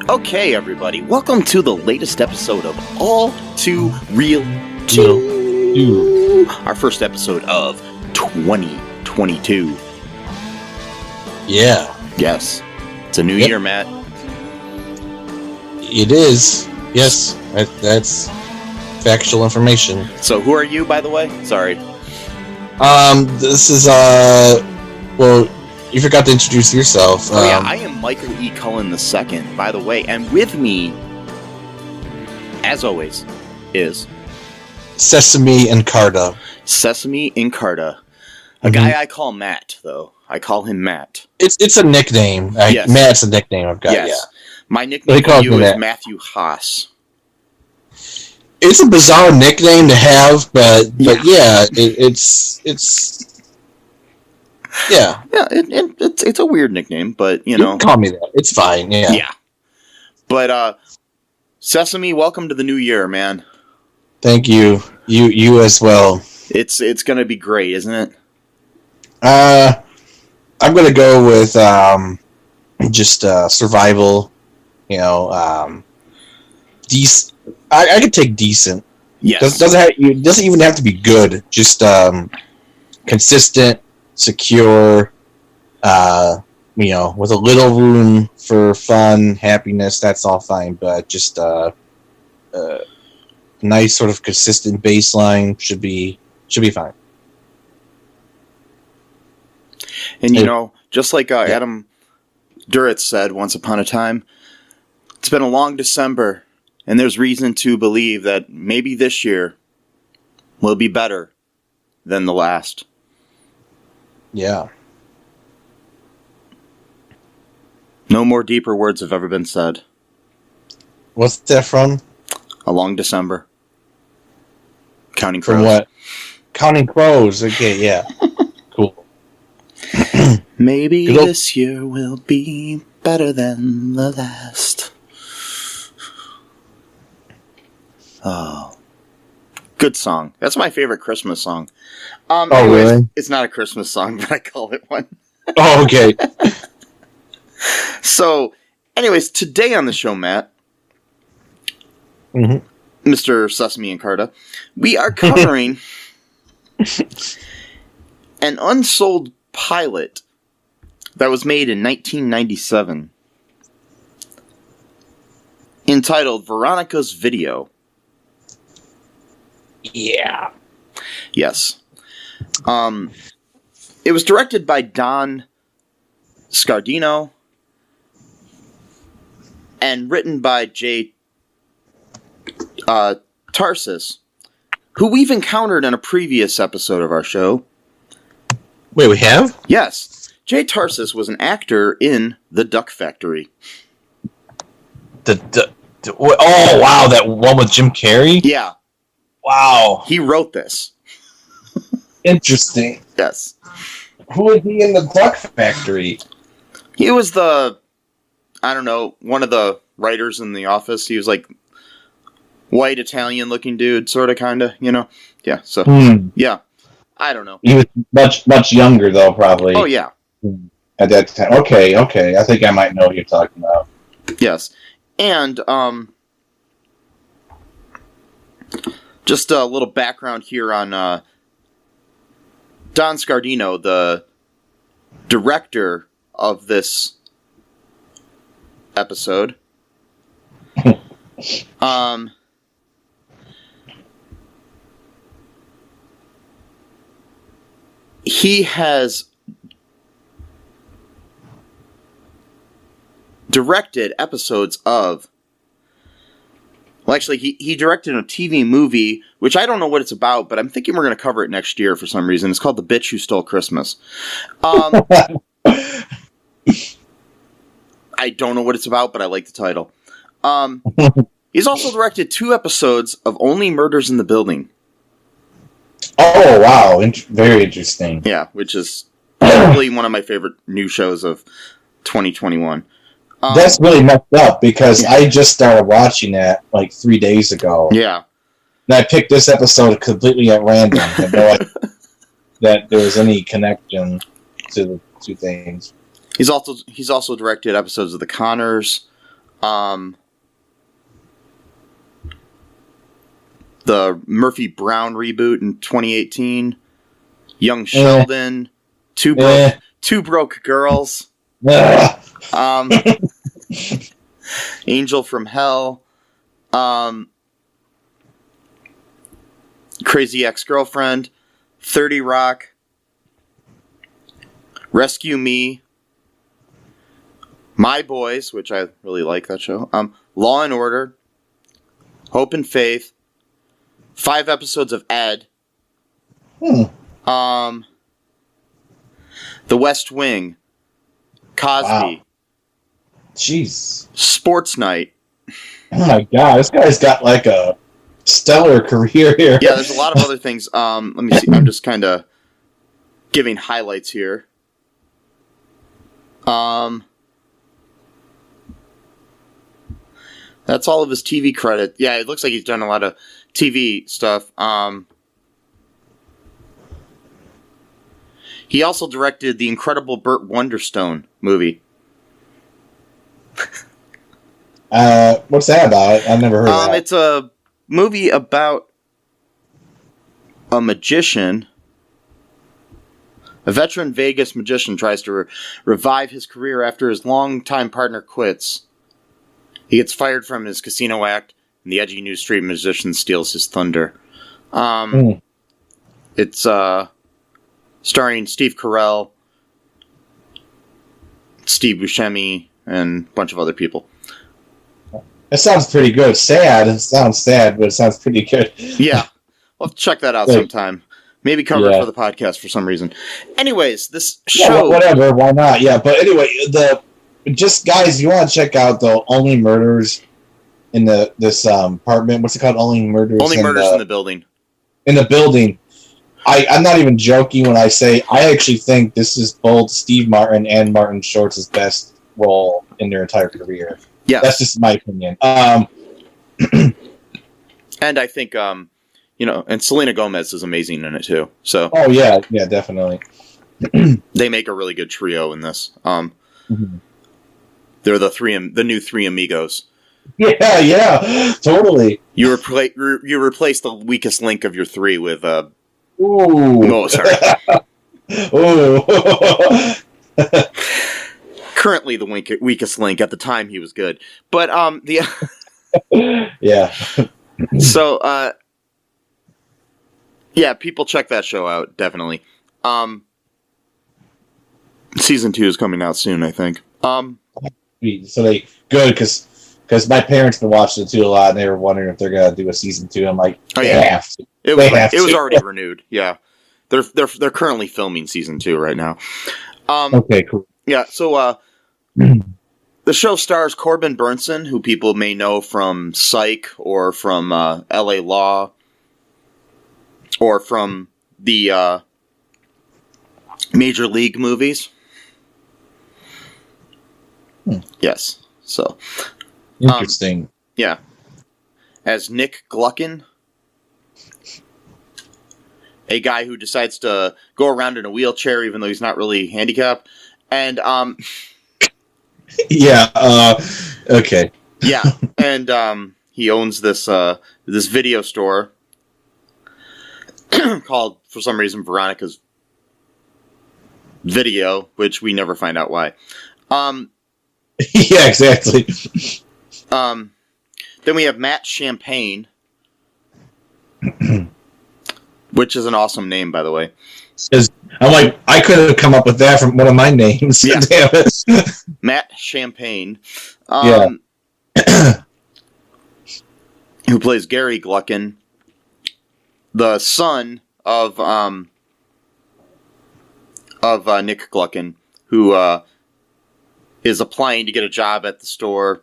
Okay, everybody, welcome to the latest episode of All Too Real 2. Our first episode of 2022. Yeah. Yes. It's a new year, Matt. It is. Yes. That's factual information. So who are you, by the way? Sorry. This is, well, you forgot to introduce yourself. Oh, yeah, I am Michael E. Cullen II, by the way, and with me, as always, is... Sesame Encarta. Sesame Encarta. A guy I call Matt, though. I call him Matt. It's a nickname. Yes. Matt's a nickname I've got, yes. yeah. My nickname for you is Matthew Haas. It's a bizarre nickname to have, but yeah, it's yeah. Yeah, it's a weird nickname, but you know. You can call me that. It's fine, yeah. Yeah. But Sesame, welcome to the new year, man. Thank you. You as well. It's gonna be great, isn't it? I'm gonna go with just survival. You know, decent. I could take decent. Yes. Doesn't even have to be good. Just consistent, secure. You know, with a little room for fun, happiness. That's all fine. But just nice sort of consistent baseline should be fine. And you know, just like Adam Duritz said once upon a time, it's been a long December, and there's reason to believe that maybe this year will be better than the last. Yeah. No more deeper words have ever been said. What's that from? A long December. Counting Crows. From what? Counting Crows. Okay, yeah. Cool. Maybe this year will be better than the last. Oh. Good song. That's my favorite Christmas song. Anyways, really? It's not a Christmas song, but I call it one. Oh, okay. So, anyways, today on the show, Matt, Mr. Sesame Encarta, we are covering an unsold pilot that was made in 1997 entitled Veronica's Video. Yeah. Yes. It was directed by Don Scardino and written by Jay Tarsis, who we've encountered in a previous episode of our show. Wait, we have? Yes. Jay Tarsis was an actor in The Duck Factory. Oh, wow, that one with Jim Carrey? Yeah. Wow. He wrote this. Interesting. Yes. Who was he in the Duck Factory? He was one of the writers in the office. He was like white Italian looking dude, sort of, kind of, you know? Yeah, so, yeah. I don't know. He was much younger, though, probably. Oh, yeah. At that time. Okay. I think I might know what you're talking about. Yes. And, just a little background here on Don Scardino, the director of this episode. He has directed episodes of... Well, actually, he directed a TV movie, which I don't know what it's about, but I'm thinking we're going to cover it next year for some reason. It's called The Bitch Who Stole Christmas. I don't know what it's about, but I like the title. He's also directed 2 episodes of Only Murders in the Building. Oh, wow. Very interesting. Yeah, which is probably one of my favorite new shows of 2021. That's really messed up because I just started watching that like 3 days ago. Yeah. And I picked this episode completely at random. I had no idea that there was any connection to the two things. He's also directed episodes of The Connors, the Murphy Brown reboot in 2018, Young Sheldon, Two Broke Girls, Angel from Hell, Crazy Ex-Girlfriend, 30 Rock, Rescue Me, My Boys, which I really like that show, Law and Order, Hope and Faith, 5 episodes of Ed, The West Wing, Cosby, Wow. Jeez. Sports Night. Oh my god, this guy's got like a stellar career here. Yeah, there's a lot of other things. Let me see. I'm just kind of giving highlights here. That's all of his TV credit. Yeah, it looks like he's done a lot of TV stuff. He also directed the incredible Burt Wonderstone movie. What's that about? I've never heard of that. It's a movie about a magician. A veteran Vegas magician tries to revive his career after his longtime partner quits. He gets fired from his casino act, and the edgy new street musician steals his thunder. It's starring Steve Carell, Steve Buscemi, and a bunch of other people. It sounds pretty good. Sad. It sounds sad, but it sounds pretty good. Yeah. We'll have to check that out sometime. Maybe cover it for the podcast for some reason. Anyways, this show... whatever, why not? Yeah, but anyway, just guys, you want to check out the Only Murders in this apartment. What's it called? Only Murders in the Building. In the building. I'm not even joking when I say I actually think this is both Steve Martin and Martin Short's best role in their entire career. Yeah, that's just my opinion. And I think and Selena Gomez is amazing in it too. So. Oh yeah, definitely. They make a really good trio in this. They're the new three amigos. Yeah, totally. You replace the weakest link of your three with Ooh. Oh, sorry. Ooh. Currently the weakest link. At the time he was good. But yeah. So yeah, people check that show out, definitely. Season 2 is coming out soon, I think. So they good because my parents been watching it too a lot, and they were wondering if they're gonna do a season 2. I'm like, they have to. It was already renewed. Yeah, they're currently filming season 2 right now. Okay, cool. Yeah, so the show stars Corbin Bernsen, who people may know from Psych or from L.A. Law or from the Major League movies. Yes, so interesting. Yeah, as Nick Gluckin, a guy who decides to go around in a wheelchair even though he's not really handicapped, and yeah, okay, yeah, and he owns this video store called, for some reason, Veronica's Video, which we never find out why. Yeah, exactly. Then we have Matt Champagne, which is an awesome name, by the way. I'm like, I could have come up with that from one of my names. Yeah. Damn it. Matt Champagne. Yeah. Who plays Gary Gluckin, the son of Nick Gluckin, who is applying to get a job at the store.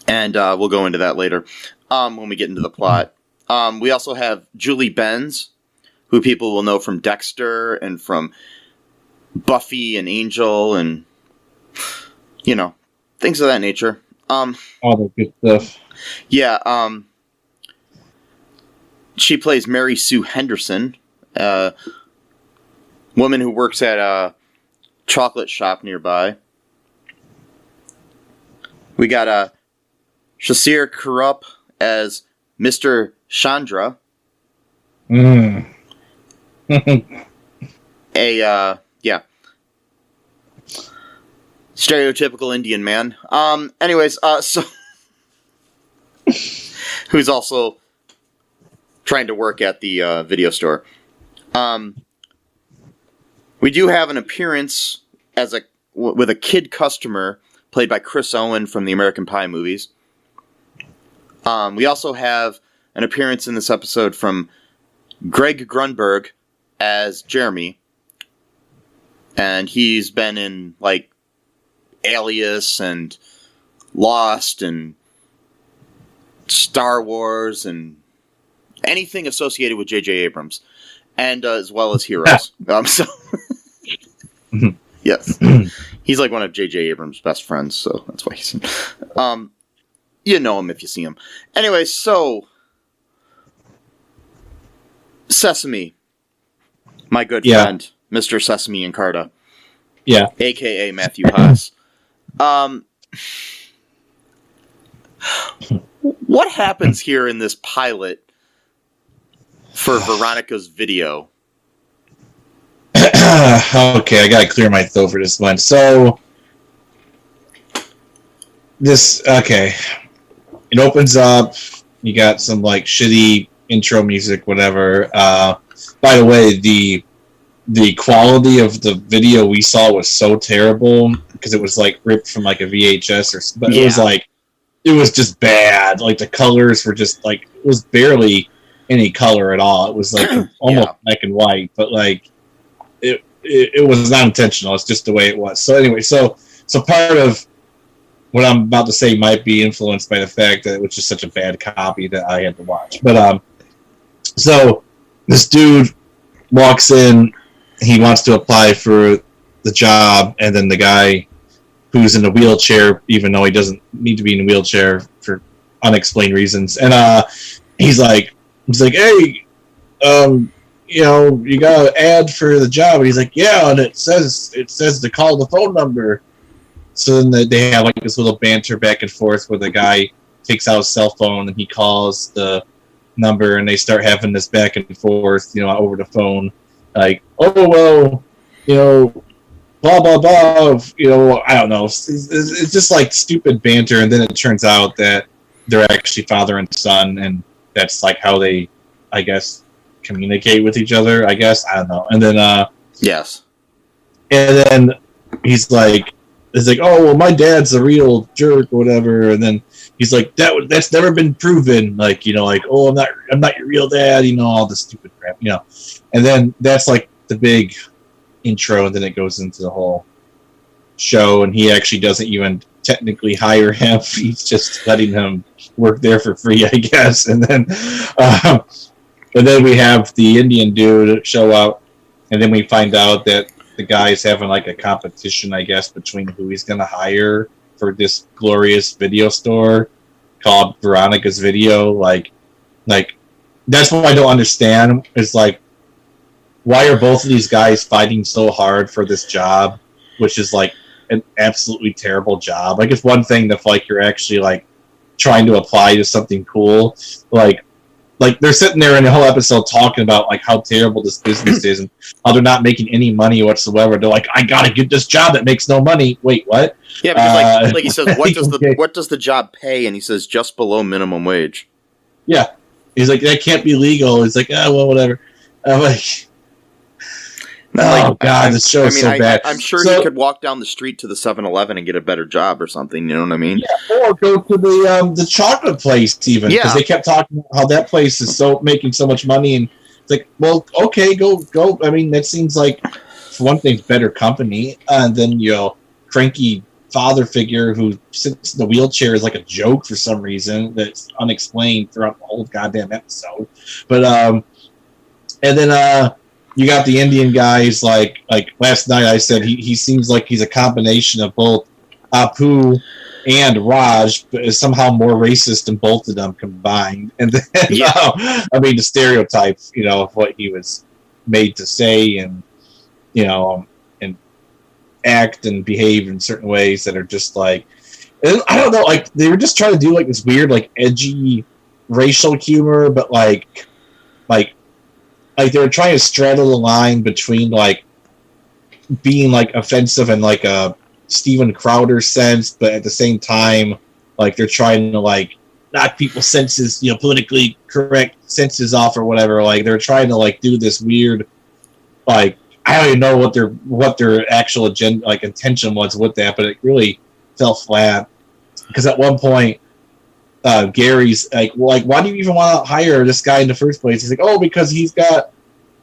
And we'll go into that later when we get into the plot. We also have Julie Benz, who people will know from Dexter and from Buffy and Angel and, things of that nature. All the good stuff. Yeah, she plays Mary Sue Henderson, woman who works at a chocolate shop nearby. We got Shishir Kurup as Mr. Chandra. Stereotypical Indian man. So who's also trying to work at the video store. We do have an appearance with a kid customer played by Chris Owen from the American Pie movies. We also have an appearance in this episode from Greg Grunberg as Jeremy. And he's been in, Alias and Lost and Star Wars and anything associated with J.J. Abrams. And as well as Heroes. Yes. He's one of J.J. Abrams' best friends, so that's why he's in. You know him if you see him. Anyway, so Sesame. My good friend, Mr. Sesame Encarta. Yeah. A.K.A. Matthew Haas. What happens here in this pilot for Veronica's video? Okay, I gotta clear my throat for this one. So, it opens up, you got some, shitty intro music, whatever. By the way, the quality of the video we saw was so terrible, because it was, ripped from, a VHS, but it was just bad. The colors were just, it was barely any color at all. It was, almost black and white, but, it was not intentional. It's just the way it was. So anyway, so part of what I'm about to say might be influenced by the fact that it was just such a bad copy that I had to watch. But so this dude walks in, he wants to apply for the job, and then the guy who's in a wheelchair, even though he doesn't need to be in a wheelchair for unexplained reasons, and he's like, hey, you got an ad for the job, and he's like, yeah, and it says to call the phone number. So then they have this little banter back and forth where the guy takes out his cell phone and he calls the number, and they start having this back and forth, over the phone, oh well, blah blah blah, I don't know. It's just stupid banter, and then it turns out that they're actually father and son, and that's how they, I guess, communicate with each other, I guess. I don't know. And then yes. And then he's oh well, my dad's a real jerk or whatever, and then he's like, that's never been proven, oh, I'm not your real dad, all this stupid crap, and then that's the big intro, and then it goes into the whole show, and he actually doesn't even technically hire him. He's just letting him work there for free, I guess. And then we have the Indian dude show up, and then we find out that the guy's having a competition, I guess, between who he's going to hire for this glorious video store called Veronica's Video. That's what I don't understand, is why are both of these guys fighting so hard for this job, which is an absolutely terrible job. It's one thing if you're actually trying to apply to something cool, they're sitting there in the whole episode talking about how terrible this business is and how they're not making any money whatsoever. They're I gotta get this job that makes no money. Wait, what? Yeah, because he says, what does the job pay? And he says just below minimum wage. Yeah, he's that can't be legal. He's well, whatever. I'm God, this show is so bad. I'm sure he could walk down the street to the 7-Eleven and get a better job or something. You know what I mean? Yeah, or go to the chocolate place even, because they kept talking about how that place is making so much money, and it's well, okay, go. I mean, that seems for one thing, better company, and then cranky father figure who sits in the wheelchair is a joke for some reason that's unexplained throughout the whole goddamn episode. But and then you got the Indian guys. Like last night, I said he seems like he's a combination of both Apu and Raj, but is somehow more racist than both of them combined. And then, I mean, the stereotypes, of what he was made to say, and and act and behave in certain ways that are just like, I don't know, like they were just trying to do like this weird, like edgy racial humor, but like they were trying to straddle the line between like being like offensive and like a Steven Crowder sense, but at the same time, like they're trying to like knock people's senses, politically correct senses off or whatever. Like they're trying to like do this weird, like I don't even know what their actual agenda, like intention was with that, but it really fell flat. Because at one point, Gary's like, why do you even want to hire this guy in the first place? He's like, oh, because he's got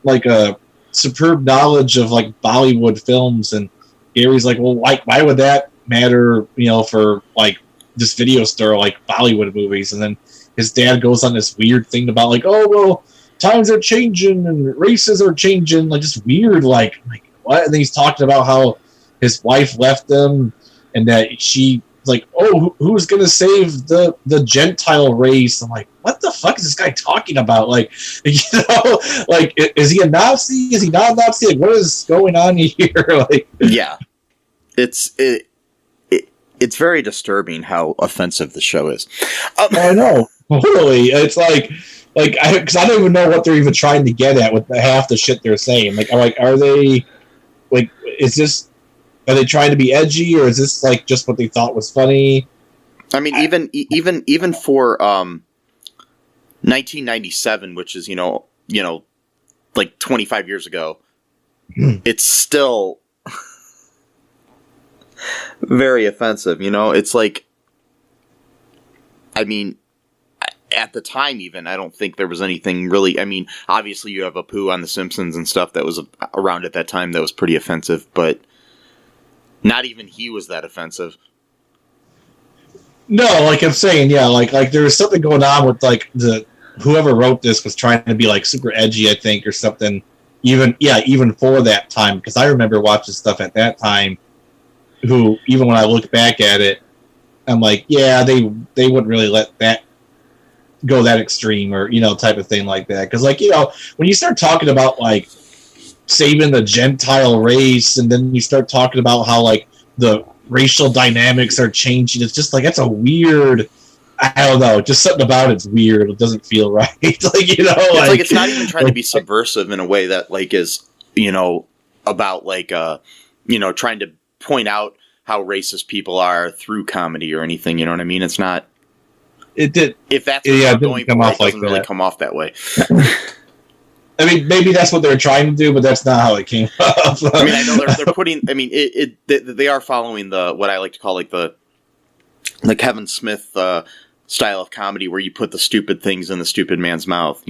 like a superb knowledge of like Bollywood films, and Gary's like, well, why would that matter, for like this video store like Bollywood movies? And then his dad goes on this weird thing about like, oh well, times are changing and races are changing, like just weird, like what? And then he's talking about how his wife left them, and that she like, oh, who's gonna save the Gentile race? I'm like, what the fuck is this guy talking about? Like, like, is he a Nazi? Is he not a Nazi? Like, what is going on here? Like, yeah, it's very disturbing how offensive the show is. I know, totally. It's like because I don't even know what they're even trying to get at with half the shit they're saying. Like, are they like, is this? Are they trying to be edgy, or is this like just what they thought was funny? I mean, even for 1997, which is like 25 years ago, it's still very offensive. It's like, I mean, at the time, even I don't think there was anything really. I mean, obviously you have Apu on The Simpsons and stuff that was around at that time that was pretty offensive, but not even he was that offensive. No, like I'm saying, yeah, like there was something going on with like whoever wrote this was trying to be like super edgy, I think, or something. Even for that time, because I remember watching stuff at that time. Who, even when I look back at it, I'm like, yeah, they wouldn't really let that go that extreme, or type of thing like that. Because like when you start talking about like saving the Gentile race, and then you start talking about how like the racial dynamics are changing, it's just like, that's a weird, I don't know, just something about it's weird. It doesn't feel right. Like, it's like it's not even trying to be subversive in a way that like is about like trying to point out how racist people are through comedy or anything. You know what I mean? It's not. It did. If that's what you're going for, it doesn't really come off that way. I mean, maybe that's what they're trying to do, but that's not how it came off. I mean, I know they're putting. I mean, they are following what I like to call like the Kevin Smith style of comedy, where you put the stupid things in the stupid man's mouth.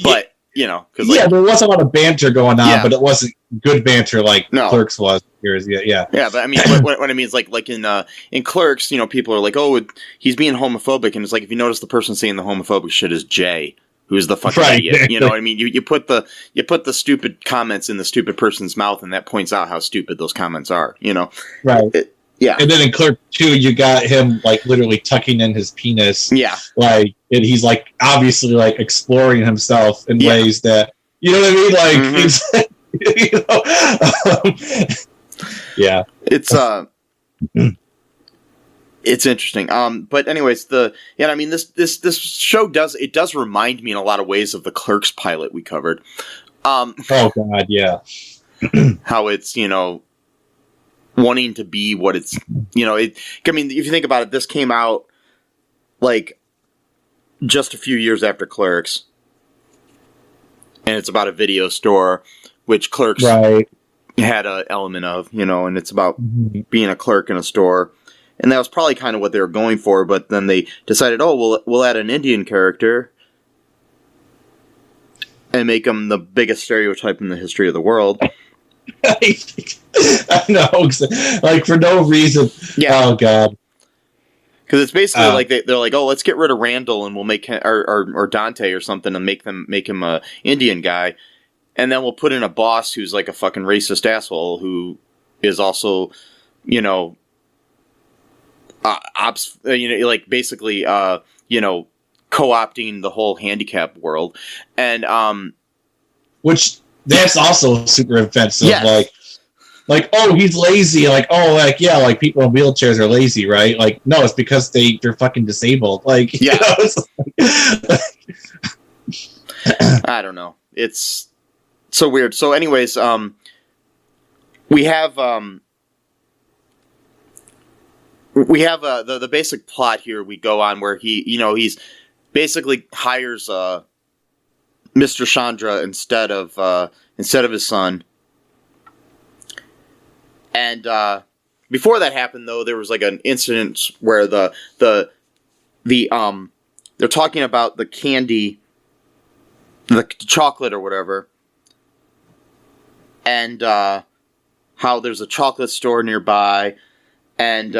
But because there was a lot of banter going on, but it wasn't good banter like Clerks was. Yeah. But I mean, what I mean is like in Clerks, people are like, oh, he's being homophobic, and it's like, if you notice, the person saying the homophobic shit is Jay, who's the fucking idiot. You know what I mean? You put the stupid comments in the stupid person's mouth, and that points out how stupid those comments are. Right. Yeah. And then in Clerk 2, you got him like literally tucking in his penis. Yeah. Like, and he's like obviously like exploring himself in ways that, you know what I mean? Like, yeah. It's interesting. But anyways, I mean, this show does remind me in a lot of ways of the Clerks pilot we covered. Oh God, yeah. How it's, wanting to be what it's, I mean, if you think about it, this came out like just a few years after Clerks, and it's about a video store, which Clerks had an element of, and it's about being a clerk in a store. And that was probably kind of what they were going for, but then they decided, oh, we'll add an Indian character and make him the biggest stereotype in the history of the world. I know, like for no reason. Yeah. Oh God. Because it's basically like they're like, oh, let's get rid of Randall and we'll make him, or Dante or something and make him a Indian guy, and then we'll put in a boss who's like a fucking racist asshole who is also, you know, like basically, you know, co-opting the whole handicap world, and which that's also super offensive. Yes. Like, oh, he's lazy. Like, oh, like, yeah, like people in wheelchairs are lazy, right? Like, no, it's because they're fucking disabled. Like, yeah. You know, I don't know. It's so weird. So, anyways, we have the basic plot here. We go on where he's basically hires Mr. Chandra instead of his son. And before that happened, though, there was like an incident where they're talking about the candy, the chocolate or whatever, and how there's a chocolate store nearby, and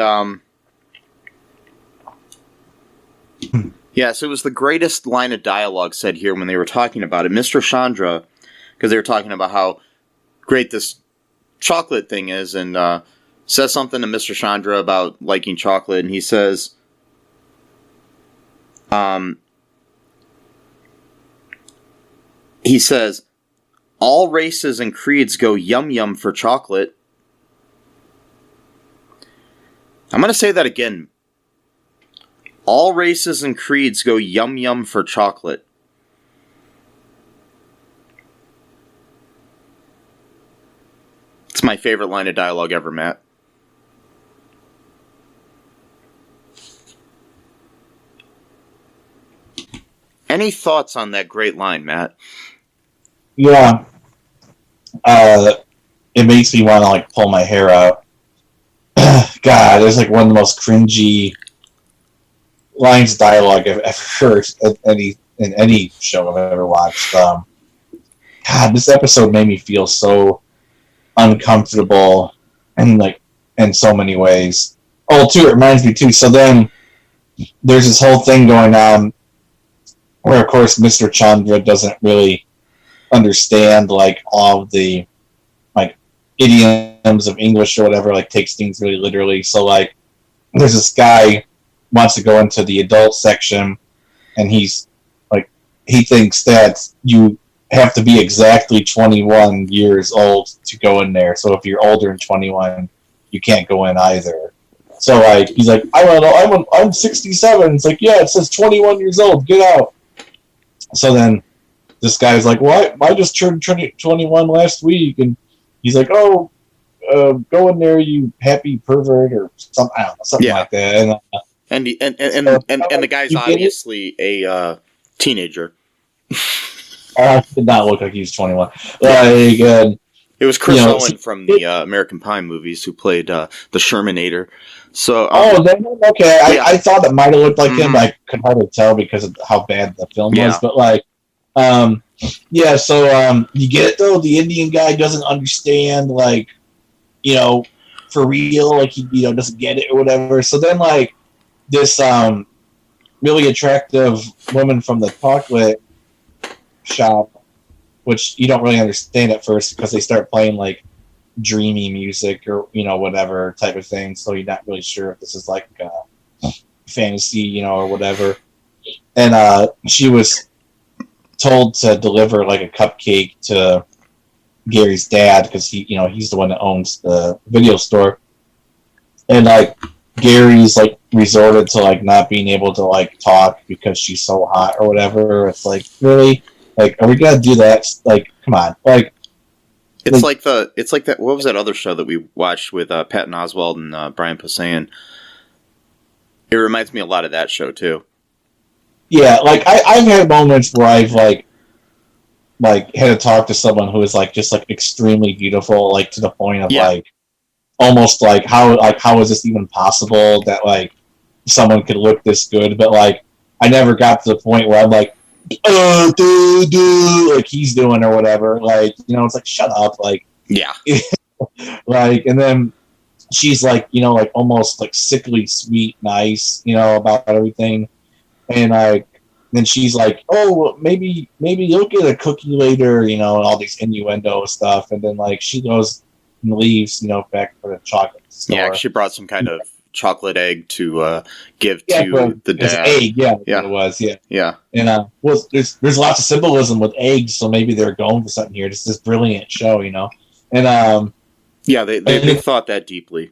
yes, it was the greatest line of dialogue said here when they were talking about it, Mr. Chandra, because they were talking about how great this chocolate thing is, and says something to Mr. Chandra about liking chocolate, and he says, all races and creeds go yum yum for chocolate. I'm going to say that again. All races and creeds go yum yum for chocolate. It's my favorite line of dialogue ever, Matt. Any thoughts on that great line, Matt? Yeah. It makes me want to like pull my hair out. God, it's like one of the most cringy lines of dialogue I've ever heard in any show I've ever watched. God, this episode made me feel so uncomfortable and like in so many ways. Oh, too, it reminds me too. So then there's this whole thing going on where, of course, Mr. Chandra doesn't really understand like all of the like idioms of English or whatever, like takes things really literally. So like there's this guy wants to go into the adult section, and he's like, he thinks that you have to be exactly 21 years old to go in there. So if you're older than 21, you can't go in either. So like he's like, I'm 67. It's like, yeah, it says 21 years old. Get out. So then this guy's like, well, I just turned 21 last week, and he's like, oh, go in there, you happy pervert, or something, I don't know, something like that. And the guy's obviously a teenager. Did not look like he was 21. Like, it was Chris Owen from the American Pie movies who played the Shermanator. So, okay. I thought it might have looked like him, but I could hardly tell because of how bad the film was. But like, so you get it though. The Indian guy doesn't understand, like, you know, for real, like he, you know, doesn't get it or whatever. So then like this really attractive woman from the chocolate shop, which you don't really understand at first because they start playing like dreamy music or, you know, whatever type of thing, so you're not really sure if this is like fantasy, you know, or whatever. And she was told to deliver like a cupcake to Gary's dad because he, you know, he's the one that owns the video store. And like Gary's like resorted to like not being able to like talk because she's so hot or whatever. It's like, really? Like, are we gonna do that? Like, come on. Like, it's like that. What was that other show that we watched with Patton Oswalt and Brian Posehn? It reminds me a lot of that show too. Yeah, like I've had moments where I've like had to talk to someone who is like just like extremely beautiful, like to the point of like almost like how is this even possible that like someone could look this good? But like I never got to the point where I'm like, oh, dude, like he's doing or whatever. Like, you know, it's like, shut up, like, yeah, like, and then she's like, like almost like sickly sweet, nice, about everything. And like, then she's like, oh, well, maybe you'll get a cookie later, and all these innuendo stuff. And then like she goes and leaves, back for the chocolate store. Yeah, she brought some kind of chocolate egg to give to the dad. Egg, it was, yeah. And well, there's lots of symbolism with eggs, so maybe they're going for something here. It's this brilliant show, And yeah, they thought that deeply.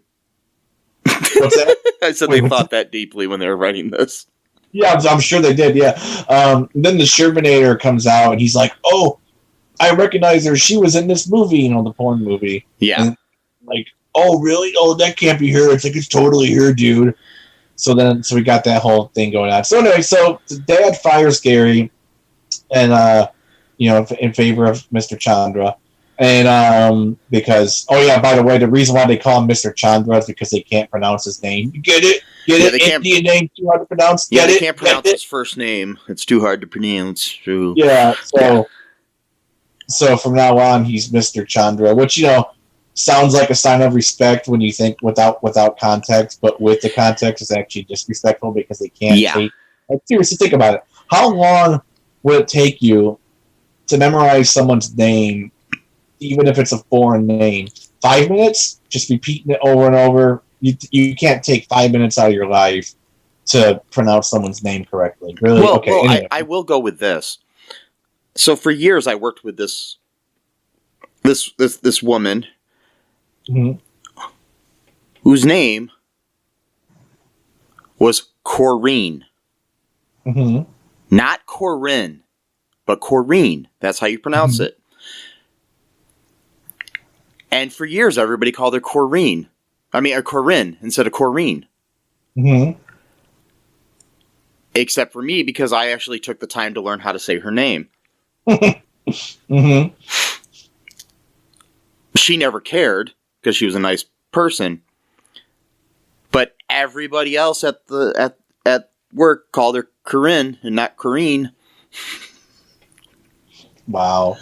What's that? I said they thought that deeply when they were writing this. Yeah, I'm sure they did. Yeah. Then the Shermanator comes out, and he's like, "Oh, I recognize her. She was in this movie, the porn movie." Yeah. And like, oh, really? Oh, that can't be her. It's like, it's totally her, dude. So we got that whole thing going on. So anyway, the dad fires Gary, and in favor of Mr. Chandra. And because, oh yeah, by the way, the reason why they call him Mr. Chandra is because they can't pronounce his name. You get it? Indian name too hard to pronounce. Yeah, they can't pronounce his first name. It's too hard to pronounce. True. Yeah. So from now on, he's Mr. Chandra, which sounds like a sign of respect when you think without context, but with the context, it's actually disrespectful because they can't. Yeah. Like, seriously, think about it. How long would it take you to memorize someone's name? Even if it's a foreign name, 5 minutes, just repeating it over and over. You can't take 5 minutes out of your life to pronounce someone's name correctly. Really? Well, okay. Well, anyway. I will go with this. So for years, I worked with this woman, whose name was Corinne, not Corinne, but Corinne. That's how you pronounce it. And for years, everybody called her Corinne. I mean, Corinne instead of Corinne. Except for me, because I actually took the time to learn how to say her name. She never cared, because she was a nice person. But everybody else at work called her Corinne and not Corinne. Wow.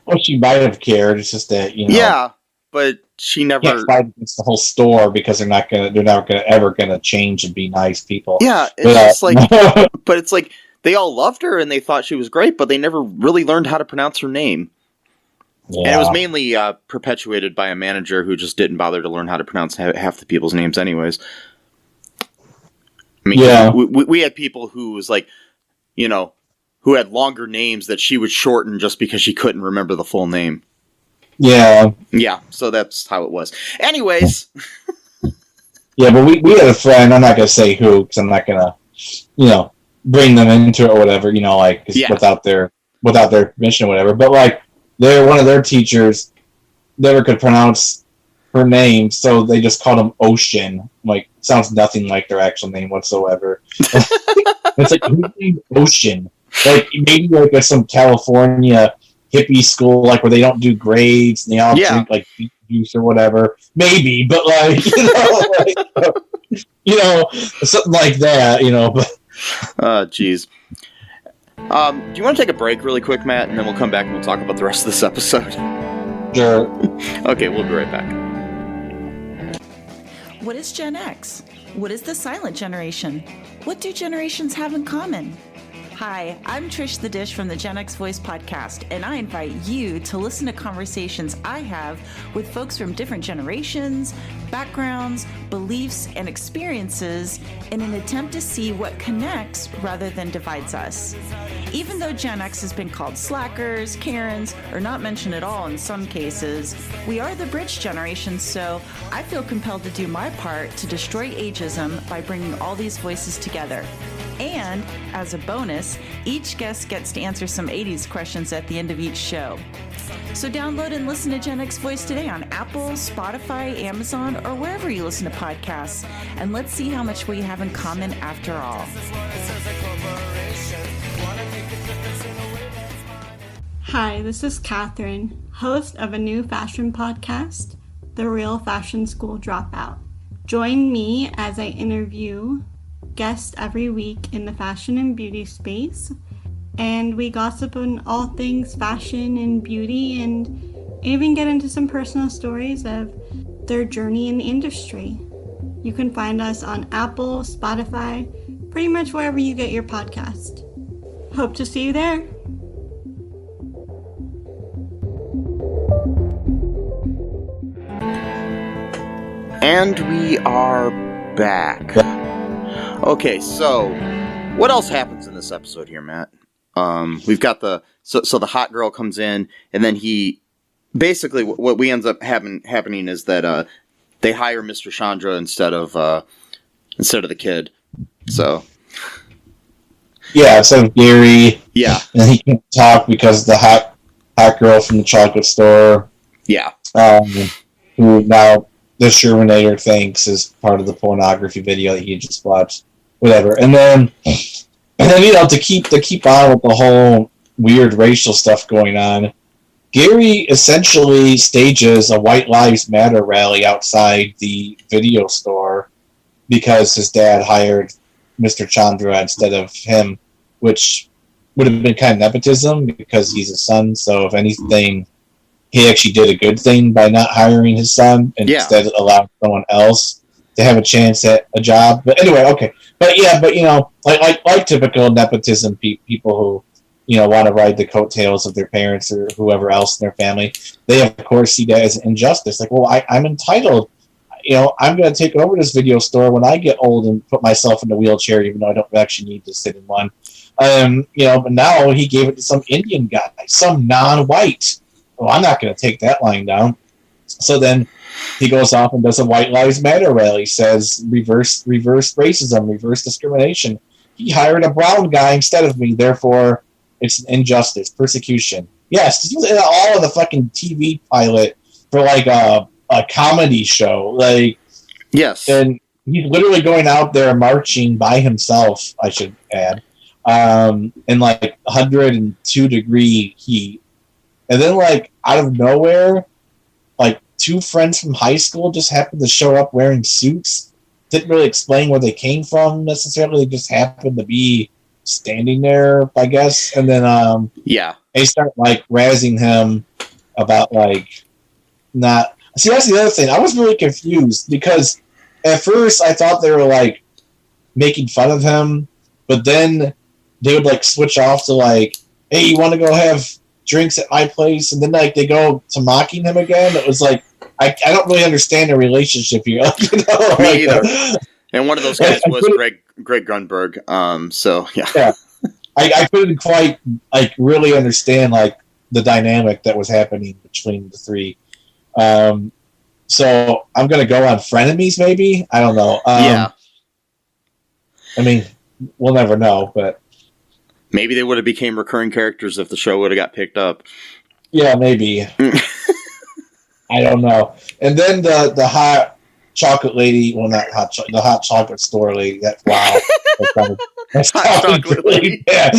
Well, she might have cared. It's just that Yeah, but she never can't fight against the whole store because they're never ever gonna change and be nice people. Yeah, it's just like, but it's like they all loved her and they thought she was great, but they never really learned how to pronounce her name. Yeah. And it was mainly perpetuated by a manager who just didn't bother to learn how to pronounce half the people's names, anyways. I mean, we had people who was like, who had longer names that she would shorten just because she couldn't remember the full name. Yeah. Yeah, so that's how it was. Anyways. Yeah, but we had a friend, I'm not going to say who, because I'm not going to, bring them into it or whatever, without their permission or whatever. But, one of their teachers never could pronounce her name, so they just called him Ocean. Sounds nothing like their actual name whatsoever. It's like, who's named Ocean? Maybe at some California hippie school, where they don't do grades and they all drink beet juice or whatever. Maybe, but something like that. But jeez. Do you want to take a break really quick, Matt, and then we'll come back and we'll talk about the rest of this episode? Sure. Okay, we'll be right back. What is Gen X? What is the silent generation? What do generations have in common? Hi, I'm Trish the Dish from the Gen X Voice podcast, and I invite you to listen to conversations I have with folks from different generations, backgrounds, beliefs, and experiences in an attempt to see what connects rather than divides us. Even though Gen X has been called slackers, Karens, or not mentioned at all in some cases, we are the bridge generation, so I feel compelled to do my part to destroy ageism by bringing all these voices together. And, as a bonus, each guest gets to answer some 80s questions at the end of each show. So download and listen to Gen X Voice today on Apple, Spotify, Amazon, or wherever you listen to podcasts. And let's see how much we have in common after all. Hi, this is Catherine, host of a new fashion podcast, The Real Fashion School Dropout. Join me as I interview guests every week in the fashion and beauty space, and we gossip on all things fashion and beauty, and even get into some personal stories of their journey in the industry. You can find us on Apple, Spotify, pretty much wherever you get your podcast. Hope to see you there. And we are back. Okay, so what else happens in this episode here, Matt? We've got the hot girl comes in, and then he basically what we ends up happening is that they hire Mr. Chandra instead of the kid. So yeah, instead of Gary. Yeah, and he can't talk because the hot girl from the chocolate store. Yeah, who now the Shermanator thinks is part of the pornography video that he just watched. Whatever, and then to keep on with the whole weird racial stuff going on, Gary essentially stages a White Lives Matter rally outside the video store because his dad hired Mr. Chandra instead of him, which would have been kind of nepotism because he's his son. So if anything, he actually did a good thing by not hiring his son and instead allowed someone else to have a chance at a job. But anyway, okay. But like typical nepotism people who, want to ride the coattails of their parents or whoever else in their family, they of course see that as an injustice. Like, well, I'm entitled. I'm going to take over this video store when I get old and put myself in a wheelchair, even though I don't actually need to sit in one. But now he gave it to some Indian guy, some non-white. Well, I'm not going to take that lying down. So then he goes off and does a White Lives Matter rally, says reverse racism, reverse discrimination. He hired a brown guy instead of me, therefore it's an injustice, persecution. Yes, he was in all of the fucking TV pilot for like a comedy show. Like, yes. And he's literally going out there marching by himself, I should add, in like 102-degree heat. And then like out of nowhere, like two friends from high school just happened to show up wearing suits. Didn't really explain where they came from necessarily. They just happened to be standing there, I guess. And then they start like razzing him about like not. See, that's the other thing. I was really confused because at first I thought they were like making fun of him, but then they would like switch off to like, hey, you want to go have drinks at my place? And then like they go to mocking him again. It was like, I don't really understand the relationship here. Me either. And one of those guys was Greg Grunberg. Yeah. I couldn't quite like really understand like the dynamic that was happening between the three. So I'm gonna go on frenemies, maybe. I don't know. I mean, we'll never know, but maybe they would have became recurring characters if the show would have got picked up. Yeah, maybe. I don't know. And then the hot chocolate lady, well, not hot the hot chocolate store lady. That's hot chocolate lady. Yeah.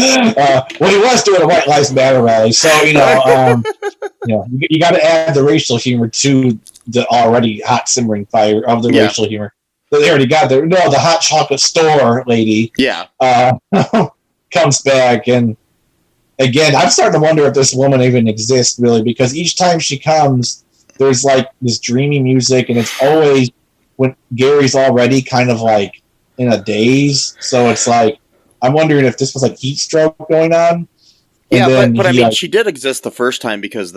Well, he was doing a White Lives Matter rally, so you got to add the racial humor to the already hot simmering fire of the racial humor. So they already got there. No, the hot chocolate store lady. Yeah. Comes back, and again, I'm starting to wonder if this woman even exists really, because each time she comes, there's like this dreamy music, and it's always when Gary's already kind of like in a daze. So it's like I'm wondering if this was like heat stroke going on. Yeah, but I mean, she did exist the first time because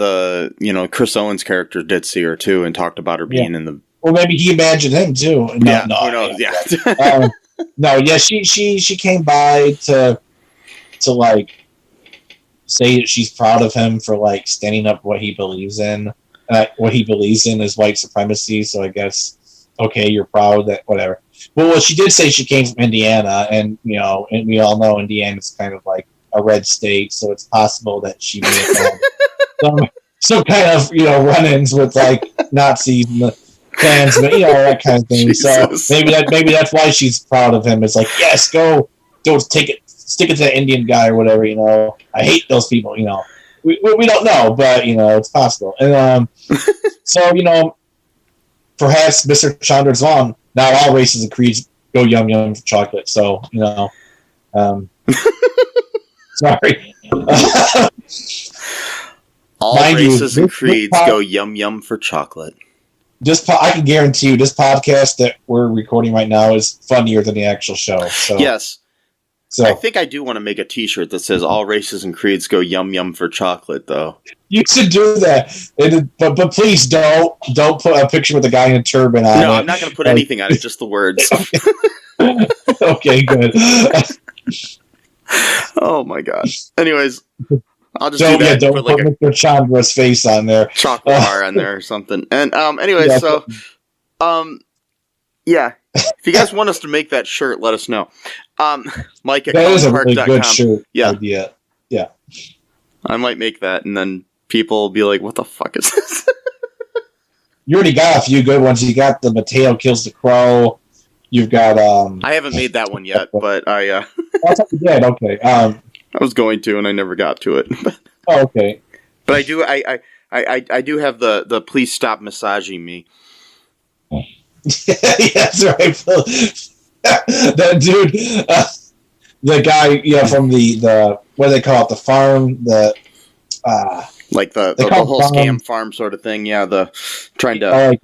Chris Owen's character did see her too and talked about her being in the. Well, maybe he imagined him too. Who knows? Yeah. She came by to like say that she's proud of him for like standing up what he believes in. What he believes in is white supremacy. So I guess you're proud that whatever. Well, she did say she came from Indiana, and and we all know Indiana's kind of like a red state, so it's possible that she may have had some kind of run-ins with like Nazis and the Klansmen, that kind of thing. Jesus. So maybe that's why she's proud of him. It's like, yes, go take it, stick it to the Indian guy or whatever. I hate those people. We don't know, but it's possible. And so perhaps Mr. Chandra's wrong. Not all races and creeds go yum yum for chocolate. So sorry. All races and creeds go yum yum for chocolate. I can guarantee you, this podcast that we're recording right now is funnier than the actual show. So Yes. So I think I do want to make a T-shirt that says "All races and creeds go yum yum for chocolate," though. you should do that, but please don't put a picture with a guy in a turban on it. No, I'm not going to put anything on it. Just the words. Okay, good. Oh my god. Anyways, I'll just Don't do that. don't Put put like a Mr. Chandra's face on there. chocolate bar on there or something. And anyway, Yeah. so yeah. If you guys want us to make that shirt, let us know. Mike at That is a really collinpark.com. good shirt Yeah. idea. Yeah. I might make that, and then people will be like, "What the fuck is this?" You already got a few good ones. You got the Mateo kills the crow. You've got I haven't made that one yet, but I that's what you did. Okay. I was going to, and I never got to it. Oh, okay. But I do. I do have the please stop massaging me. Yeah, that's right. That dude, the guy, from the what do they call it? The farm, Like the They call whole farm. scam farm sort of thing. Yeah, the trying to.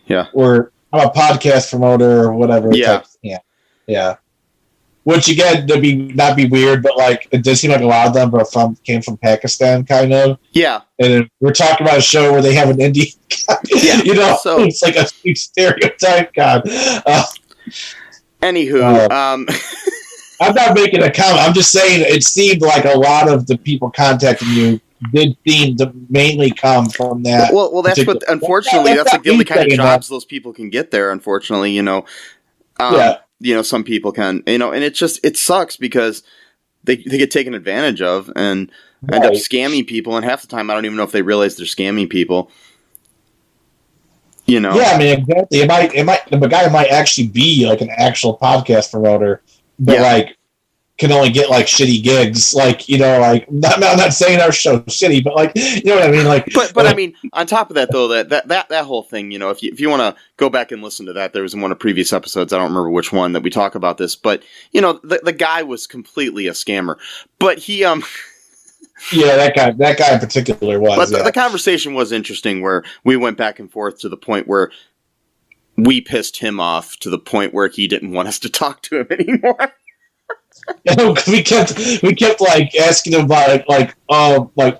yeah. Or I'm a podcast promoter or whatever. Yeah. Yeah. Which again, not be weird, but like it does seem like a lot of them came from Pakistan, kind of. Yeah. And then we're talking about a show where they have an Indian guy. Yeah. So it's like a huge stereotype. God. Anywho, I'm not making a comment. I'm just saying it seemed like a lot of the people contacting you did seem to mainly come from that. Well, that's what. Unfortunately, that's like the only kind of jobs those people can get there. Unfortunately, some people can, and it sucks because they get taken advantage of and end up scamming people. And half the time, I don't even know if they realize they're scamming people. Yeah, I mean, exactly. The guy might actually be like an actual podcast promoter, but like can only get like shitty gigs. Like, like I'm not saying our show's shitty, but like, you know what I mean? Like, but I mean, on top of that though, that whole thing, if you want to go back and listen to that, there was in one of previous episodes, I don't remember which one, that we talk about this, but the guy was completely a scammer, but he yeah, that guy in particular was. But the conversation was interesting, where we went back and forth to the point where we pissed him off to the point where he didn't want us to talk to him anymore. we kept like asking him about how much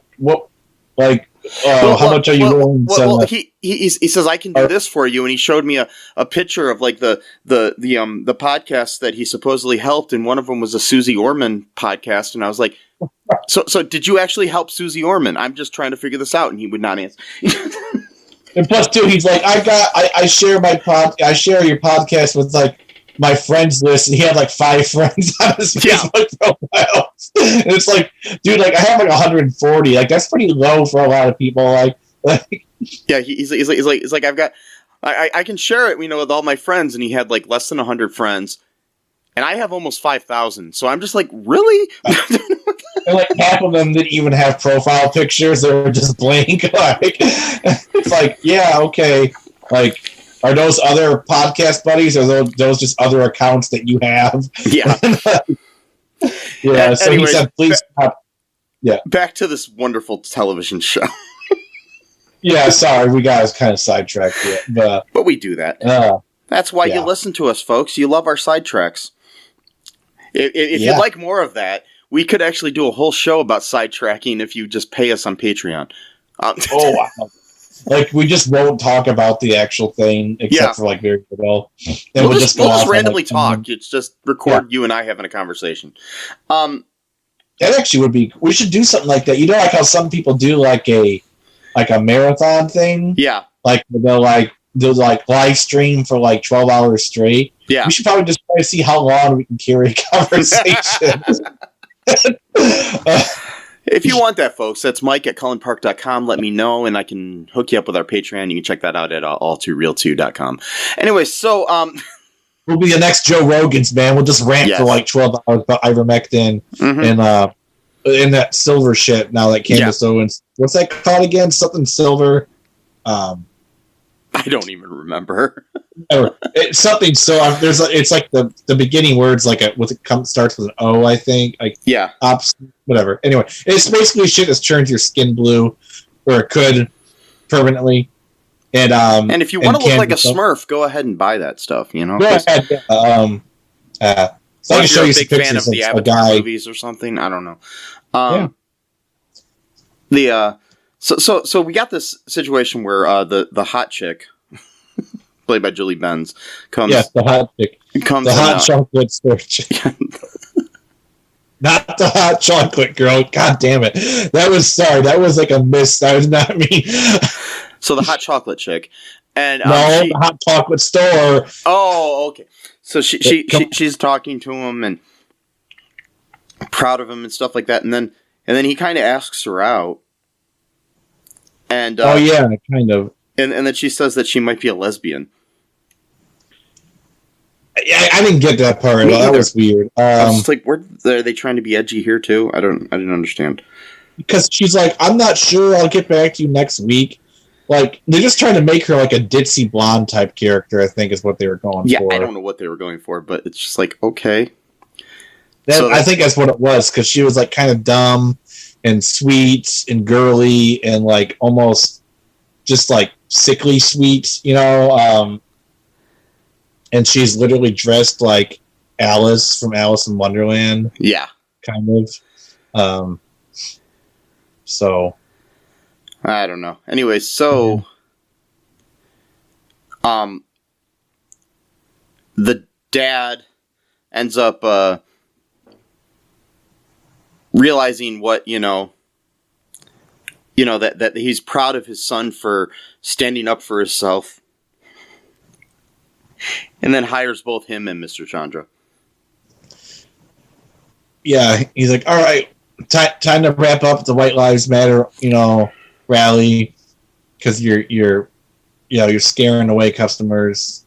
are you willing to? Well, he says I can do this for you, and he showed me a picture of like the podcasts that he supposedly helped, and one of them was a Susie Orman podcast, and I was like, so did you actually help Susie Orman? I'm just trying to figure this out, and he would not answer. And plus, too, he's like, I share I share your podcast with like my friends list, and he had like 5 friends on his Facebook profile. And it's like, dude, like I have like 140. Like that's pretty low for a lot of people. Like yeah, he's like I've got, I can share it, with all my friends, and he had like less than 100 friends, and I have almost 5,000. So I'm just like, really? And like half of them didn't even have profile pictures; they were just blank. Like it's like, yeah, okay, like. Are those other podcast buddies, or those just other accounts that you have? Yeah. Yeah, so anyways, he said, please stop. Yeah. Back to this wonderful television show. Yeah, sorry, we got kind of sidetracked here. But we do that. That's why you listen to us, folks. You love our sidetracks. If you'd like more of that, we could actually do a whole show about sidetracking if you just pay us on Patreon. Oh, wow. Like, we just won't talk about the actual thing, except for, like, very well. And we'll just randomly talk. And, it's just record you and I having a conversation. That actually would be... We should do something like that. You know, like how some people do, like a marathon thing? Yeah. Like, they'll live stream for, 12 hours straight. Yeah. We should probably just try to see how long we can carry a conversation. If you want that, folks, that's Mike at collinpark.com. Let me know, and I can hook you up with our Patreon. You can check that out at all2real2.com. Anyway, so... we'll be the next Joe Rogan's, man. We'll just rant for 12 hours about ivermectin and in that silver shit now that Candace Owens... What's that called again? Something silver? I don't even remember. It's something so... it's like the beginning words, starts with an O, I think. Whatever. Anyway, it's basically shit that turns your skin blue, or it could permanently. And if you want to look like a stuff. Smurf, go ahead and buy that stuff. You know. Go ahead. So I can show you some fan of pictures the of a Avatar guy. movies or something. I don't know. So we got this situation where the hot chick, played by Julie Benz, comes. Yes, the hot chick. Comes the hot chocolate store chick. Not the hot chocolate girl. God damn it. That was like a miss. That was not me. So the hot chocolate chick. And the hot chocolate store. Oh, okay. So she's talking to him and proud of him and stuff like that, and then he kind of asks her out. And kind of. And then she says that she might be a lesbian. Yeah, I didn't get that part. That was weird. I was just like, are they trying to be edgy here too? I didn't understand. Because she's like, I'm not sure. I'll get back to you next week. Like, they're just trying to make her like a ditzy blonde type character, I think is what they were going for. Yeah, I don't know what they were going for, but it's just like, okay. I think that's what it was, because she was like kind of dumb and sweet and girly and like almost just like sickly sweet, you know? And she's literally dressed like Alice from Alice in Wonderland. Yeah. Kind of. So... I don't know. Anyway, so the dad ends up realizing what, that he's proud of his son for standing up for himself, and then hires both him and Mr. Chandra. Yeah, he's like, all right, time to wrap up the White Lives Matter, rally, because you're scaring away customers,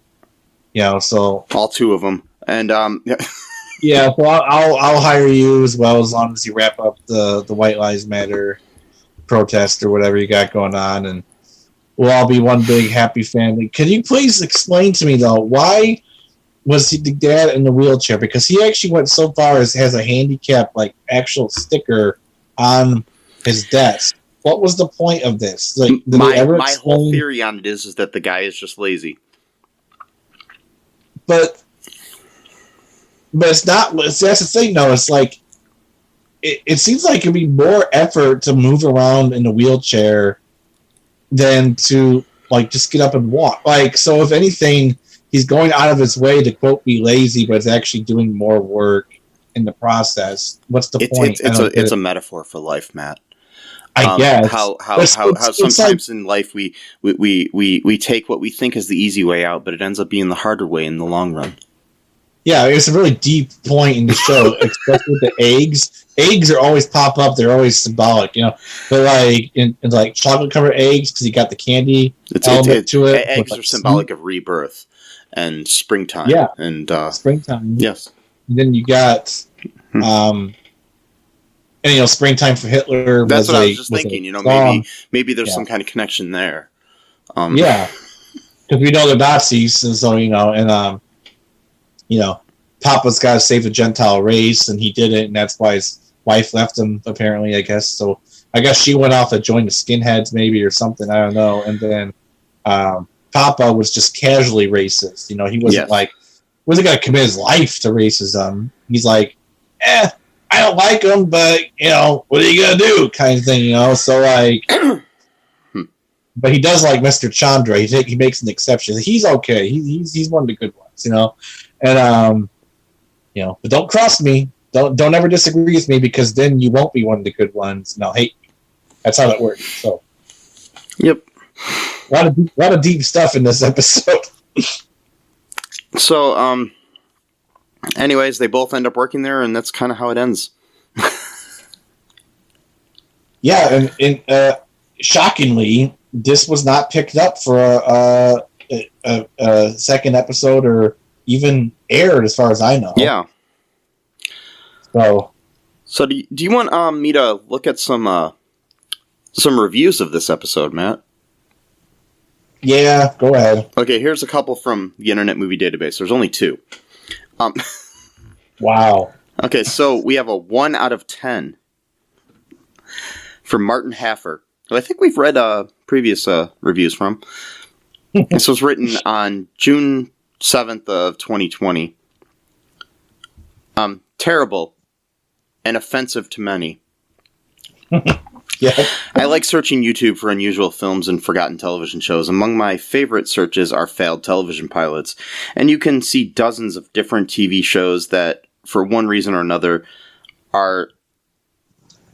so all two of them, and yeah, so I'll hire you as well, as long as you wrap up the White Lives Matter protest or whatever you got going on, and we'll all be one big happy family. Can you please explain to me though, why was the dad in the wheelchair? Because he actually went so far as has a handicap like actual sticker on his desk. What was the point of this? Like, my whole theory on it is that the guy is just lazy. But it's not. That's the thing, though. It's like it seems like it'd be more effort to move around in a wheelchair than to like just get up and walk. Like, so if anything, he's going out of his way to quote be lazy, but it's actually doing more work in the process. What's the point? It's a metaphor for life, Matt. I guess how sometimes in life we take what we think is the easy way out, but it ends up being the harder way in the long run. Yeah, it's a really deep point in the show, especially with the eggs. Eggs are always pop up; they're always symbolic, But like in like chocolate covered eggs, because you got the candy element to it. Eggs are symbolic of rebirth and springtime. Yeah, and springtime. Yes. And then you got. And springtime for Hitler. That's what I was just thinking. Maybe there's some kind of connection there. Yeah, because we know they're Nazis, and so Papa's got to save the Gentile race, and he did it, and that's why his wife left him. Apparently, I guess. So I guess she went off to join the skinheads, maybe, or something. I don't know. And then Papa was just casually racist. He wasn't wasn't going to commit his life to racism. He's like, I don't like him, but what are you gonna do, kind of thing, So like, but he does like Mr. Chandra. He makes an exception. He's okay. He's one of the good ones, And but don't cross me. Don't ever disagree with me, because then you won't be one of the good ones, and I'll hate you. That's how that works. So, yep. A lot of deep stuff in this episode. So, anyways, they both end up working there, and that's kind of how it ends. Yeah, and shockingly, this was not picked up for a second episode or even aired, as far as I know. Yeah. So do you want me to look at some reviews of this episode, Matt? Yeah, go ahead. Okay, here's a couple from the Internet Movie Database. There's only 2. Wow. Okay, so we have a 1 out of 10 from Martin Haffer, who I think we've read previous reviews from. This was written on June 7th of 2020. Terrible and offensive to many. Yeah. I like searching YouTube for unusual films and forgotten television shows. Among my favorite searches are failed television pilots. And you can see dozens of different TV shows that, for one reason or another, are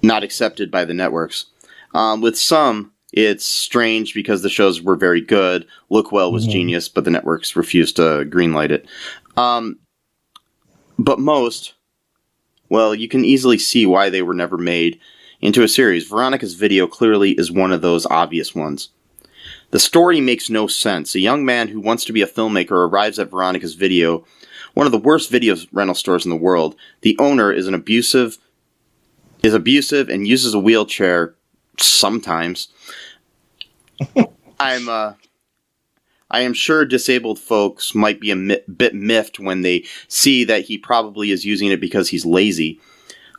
not accepted by the networks. With some, it's strange because the shows were very good. Look Well was genius, but the networks refused to greenlight it. But most, well, you can easily see why they were never made into a series. Veronica's Video clearly is one of those obvious ones. The story makes no sense. A young man who wants to be a filmmaker arrives at Veronica's Video, one of the worst video rental stores in the world. The owner is abusive and uses a wheelchair sometimes. I am sure disabled folks might be a bit miffed when they see that he probably is using it because he's lazy.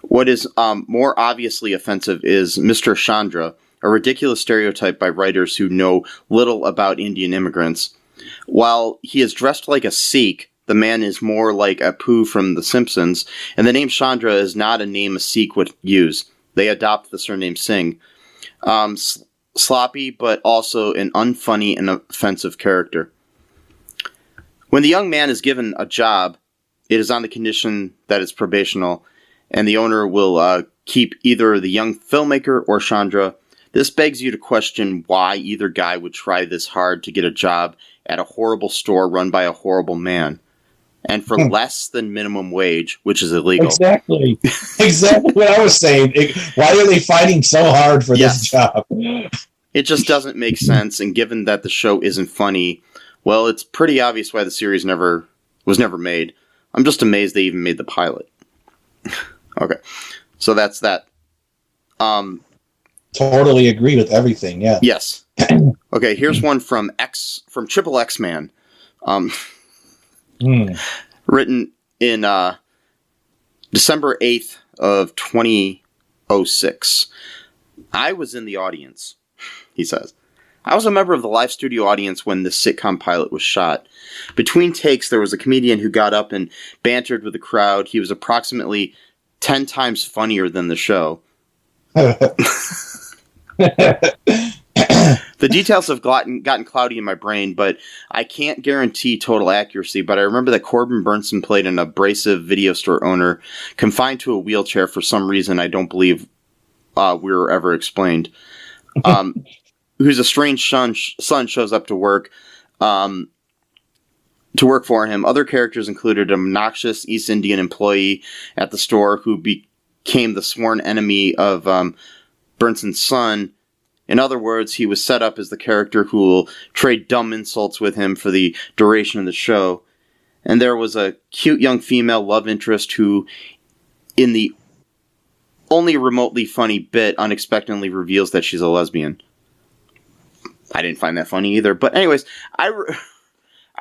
What is more obviously offensive is Mr. Chandra, a ridiculous stereotype by writers who know little about Indian immigrants. While he is dressed like a Sikh, the man is more like Apu from The Simpsons, and the name Chandra is not a name a Sikh would use. They adopt the surname Singh. Sloppy, but also an unfunny and offensive character. When the young man is given a job, it is on the condition that it's probational, and the owner will keep either the young filmmaker or Chandra. This begs you to question why either guy would try this hard to get a job at a horrible store run by a horrible man, and for less than minimum wage, which is illegal. Exactly what I was saying. Why are they fighting so hard for this job? It just doesn't make sense, and given that the show isn't funny, well, it's pretty obvious why the series was never made. I'm just amazed they even made the pilot. Okay, so that's that. Totally agree with everything. Yeah. Yes. Okay, here's one from Triple X Man, written in December 8th of 2006. I was in the audience, he says. I was a member of the live studio audience when the sitcom pilot was shot. Between takes, there was a comedian who got up and bantered with the crowd. He was approximately 10 times funnier than the show. The details have gotten cloudy in my brain, but I can't guarantee total accuracy. But I remember that Corbin Bernsen played an abrasive video store owner confined to a wheelchair for some reason I don't believe we were ever explained. Whose estranged son shows up to work for him. Other characters included an obnoxious East Indian employee at the store who became the sworn enemy of Bernsen's son. In other words, he was set up as the character who will trade dumb insults with him for the duration of the show. And there was a cute young female love interest who, in the only remotely funny bit, unexpectedly reveals that she's a lesbian. I didn't find that funny either. But anyways, I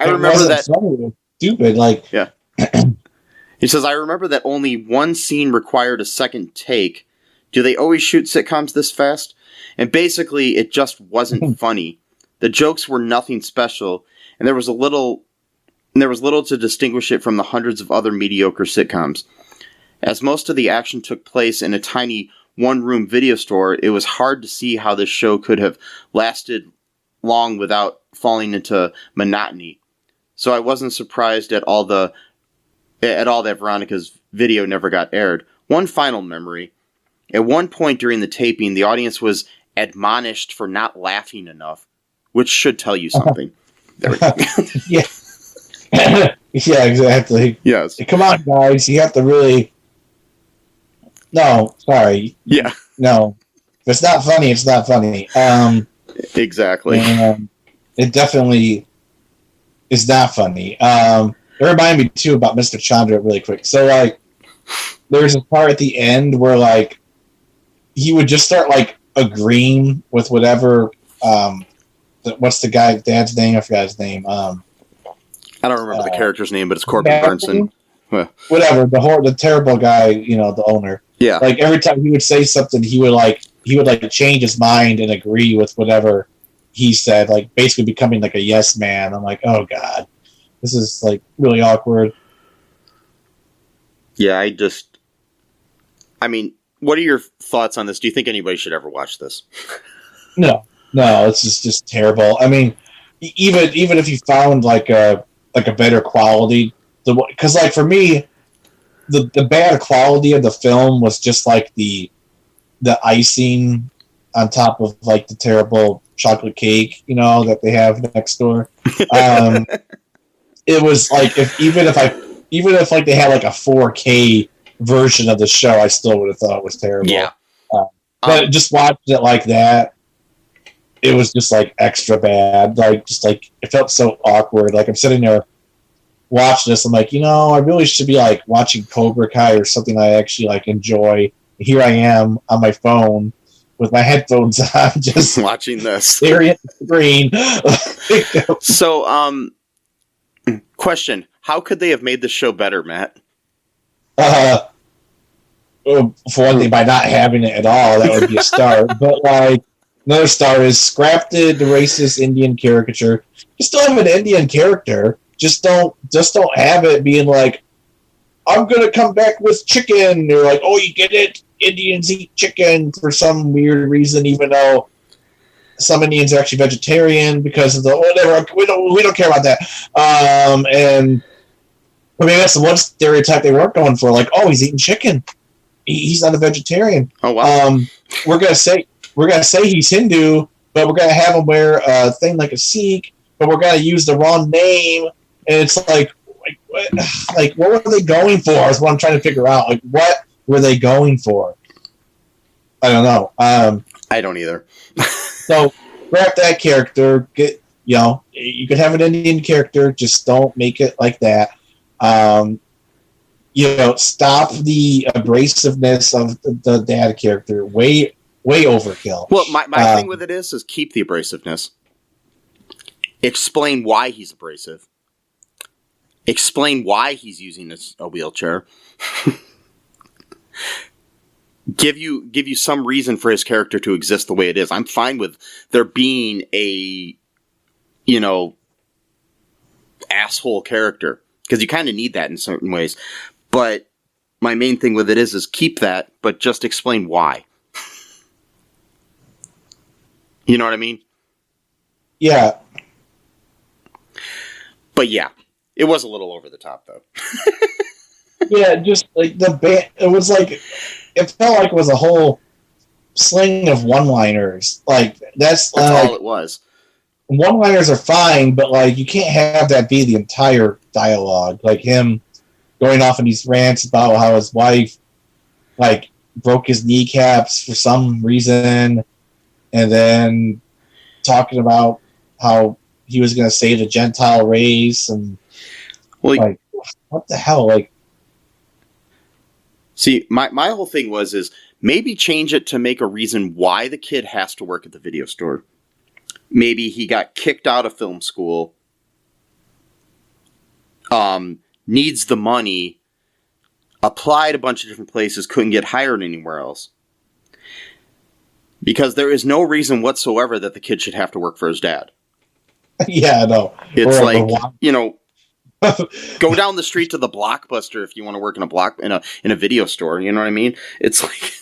remember that... Funny, stupid, like... Yeah. He says, I remember that only one scene required a second take. Do they always shoot sitcoms this fast? And basically, it just wasn't funny. The jokes were nothing special, and there was little to distinguish it from the hundreds of other mediocre sitcoms. As most of the action took place in a tiny one-room video store, it was hard to see how this show could have lasted long without falling into monotony. So I wasn't surprised at all that Veronica's Video never got aired. One final memory. At one point during the taping, the audience was admonished for not laughing enough, which should tell you something. There we go. Yeah. Yeah, exactly. Yes. Come on, guys. You have to really... No, sorry. Yeah. No. If it's not funny, it's not funny. Exactly. It definitely is not funny. It reminded me, too, about Mr. Chandra really quick. So, like, there's a part at the end where, like, he would just start, like, agreeing with whatever, what's the dad's name? I forgot his name. I don't remember the character's name, but it's Corbin Bernsen. Whatever, the terrible guy, the owner. Yeah. Like, every time he would say something, he would change his mind and agree with whatever he said, like basically becoming like a yes man. I'm like, oh god, this is like really awkward. Yeah, I mean, what are your thoughts on this? Do you think anybody should ever watch this? No, it's just terrible. I mean, even if you found like a better quality, because like for me, the bad quality of the film was just like the icing on top of like the terrible chocolate cake, that they have next door. It was like if like they had like a 4K version of the show, I still would have thought it was terrible. Yeah. But just watching it like that, it was just like extra bad. Like just like it felt so awkward. Like I'm sitting there watching this, I'm like, I really should be like watching Cobra Kai or something I actually like enjoy. Here I am on my phone with my headphones on, just watching this, staring at the screen. So, question: how could they have made this show better, Matt? For one thing, by not having it at all, that would be a start. But like another start is scrap the racist Indian caricature. Just don't have an Indian character. Just don't have it being like, I'm gonna come back with chicken. They're like, oh, you get it? Indians eat chicken for some weird reason, even though some Indians are actually vegetarian because of the whatever. We don't care about that. And I mean, that's the one stereotype they weren't going for. Like, oh, he's eating chicken. He's not a vegetarian. Oh wow. We're gonna say he's Hindu, but we're gonna have him wear a thing like a Sikh, but we're gonna use the wrong name. And it's like what were they going for? Is what I'm trying to figure out. Like, what were they going for? I don't know. I don't either. So, grab that character. You could have an Indian character. Just don't make it like that. Stop the abrasiveness of the dad character. Way overkill. Well, my thing with it is keep the abrasiveness. Explain why he's abrasive. Explain why he's using a wheelchair. Give you some reason for his character to exist the way it is. I'm fine with there being a, asshole character, because you kind of need that in certain ways. But my main thing with it is keep that, but just explain why. You know what I mean? Yeah. But yeah, it was a little over the top, though. Yeah, just like the band, it felt like it was a whole sling of one-liners. Like that's all it was. One-liners are fine, but like you can't have that be the entire dialogue. Like him going off in these rants about how his wife like broke his kneecaps for some reason, and then talking about how he was going to save the Gentile race, and like what the hell, like. See, my whole thing is maybe change it to make a reason why the kid has to work at the video store. Maybe he got kicked out of film school, needs the money, applied a bunch of different places, couldn't get hired anywhere else. Because there is no reason whatsoever that the kid should have to work for his dad. Yeah, no. It's go down the street to the Blockbuster if you want to work in a video store. You know what I mean? It's like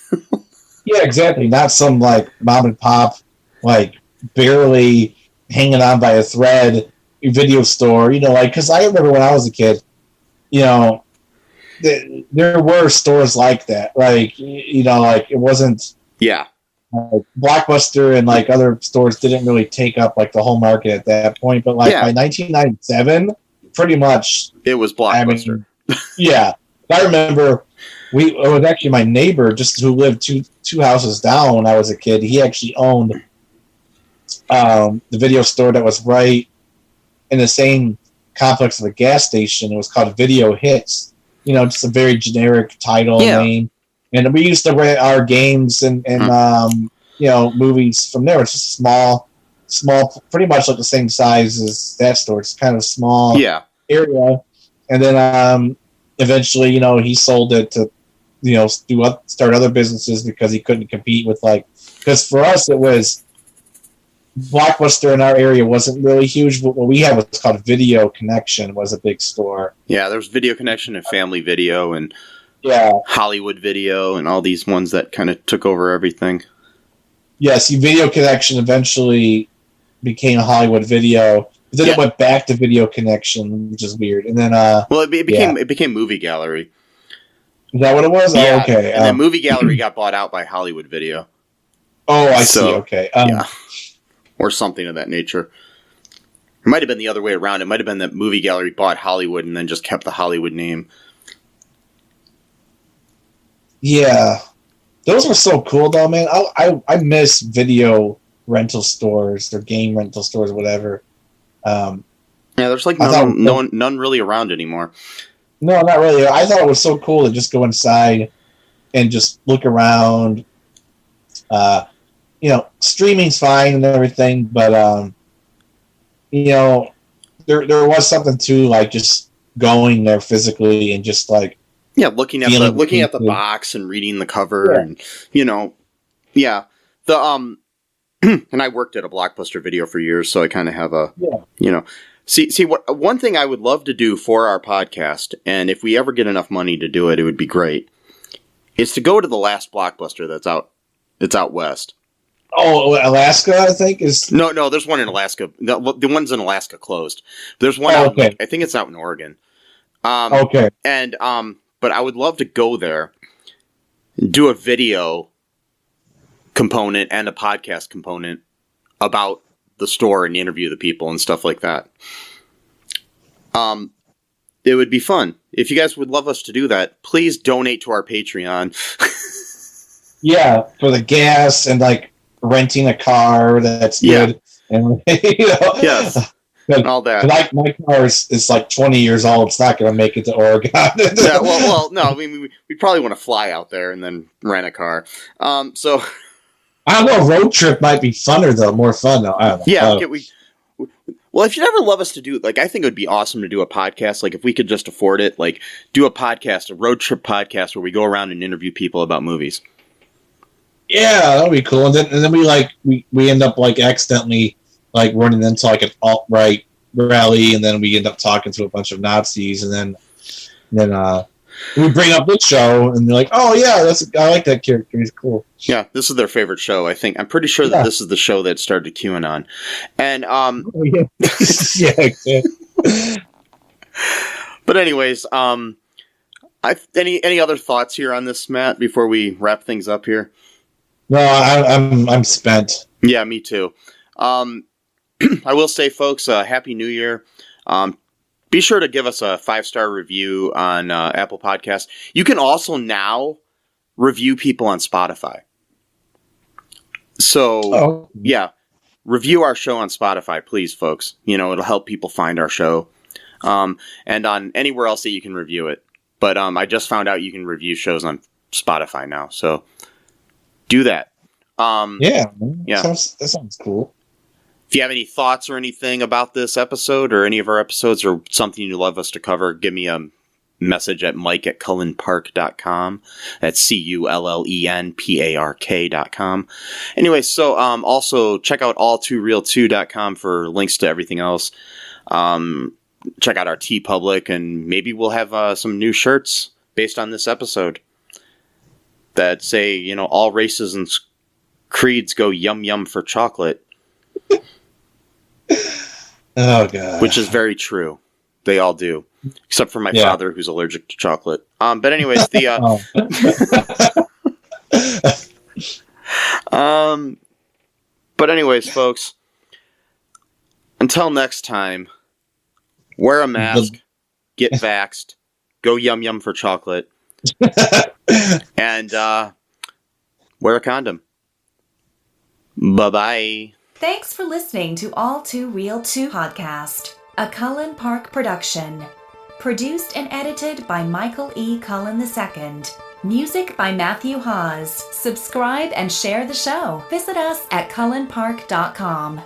yeah, exactly. Not some like mom and pop, like barely hanging on by a thread video store. Because I remember when I was a kid, there were stores like that. Like like it wasn't. Yeah. Blockbuster and like other stores didn't really take up like the whole market at that point. But like by 1997. Pretty much, it was Blockbuster. Yeah, I remember. It was actually my neighbor, just who lived two houses down when I was a kid. He actually owned the video store that was right in the same complex of a gas station. It was called Video Hits. Just a very generic title name. And we used to rent our games and movies from there. It's just small, pretty much like the same size as that store. It's kind of small area. And then eventually, he sold it to, start other businesses because he couldn't compete with because for us it was Blockbuster in our area wasn't really huge, but what we had was called Video Connection, was a big store. Yeah, there's Video Connection and Family Video and Hollywood Video and all these ones that kind of took over everything. Yeah, see, Video Connection eventually became Hollywood Video. But then it went back to Video Connection, which is weird. And then, it became Movie Gallery. Is that what it was? Yeah, oh, okay. And then Movie Gallery got bought out by Hollywood Video. Oh, I see. Okay. Or something of that nature. It might have been the other way around. It might have been that Movie Gallery bought Hollywood and then just kept the Hollywood name. Yeah. Those were so cool, though, man. I miss video rental stores or game rental stores or whatever. There's like none really around anymore. No, not really. I thought it was so cool to just go inside and just look around. Streaming's fine and everything, but there was something to like just going there physically and just like looking at the box and reading the cover and the and I worked at a Blockbuster Video for years, so I kind of have see one thing I would love to do for our podcast, and if we ever get enough money to do it, it would be great, is to go to the last Blockbuster that's out west. Oh, Alaska, I think is no. There's one in Alaska. The ones in Alaska closed. There's one out. I think it's out in Oregon. Okay. And but I would love to go there, and do a video component and a podcast component about the store and interview the people and stuff like that. It would be fun. If you guys would love us to do that, please donate to our Patreon. Yeah, for the gas and like renting a car that's good, and yes, and all that. Like my car is like 20 years old. It's not going to make it to Oregon. well, no. I mean, we probably want to fly out there and then rent a car. So I don't know. Road trip might be funner though. More fun though. I don't know. Yeah, well, if you'd ever love us to do, like, I think it would be awesome to do a podcast. Like, if we could just afford it, like, do a podcast, a road trip podcast where we go around and interview people about movies. Yeah, that'd be cool. And then we end up like accidentally like running into like an alt-right rally, and then we end up talking to a bunch of Nazis, and then we bring up this show, and they're like, "Oh yeah, I like that character. He's cool." Yeah, this is their favorite show. I'm pretty sure that this is the show that started QAnon. And But anyways, any other thoughts here on this, Matt, before we wrap things up here? No, I'm spent. Yeah, me too. I will say, folks, Happy New Year. Be sure to give us a 5-star review on Apple Podcasts. You can also now review people on Spotify. So, review our show on Spotify, please, folks. It'll help people find our show. And on anywhere else that you can review it. But I just found out you can review shows on Spotify now, so do that. That sounds cool. If you have any thoughts or anything about this episode or any of our episodes or something you'd love us to cover, give me a message at mike@cullenpark.com. That's CULLENPARK.com. Anyway, so also check out all2real2.com for links to everything else. Check out our TeePublic, and maybe we'll have some new shirts based on this episode that say, all races and creeds go yum yum for chocolate. Oh, God. Which is very true. They all do. Except for my father, who's allergic to chocolate. But anyways, but anyways, folks, until next time, wear a mask, get vaxxed, go yum yum for chocolate, and wear a condom. Bye-bye. Thanks for listening to All Too Real 2 podcast, a Cullen Park production. Produced and edited by Michael E. Cullen II. Music by Matthew Hawes. Subscribe and share the show. Visit us at cullenpark.com.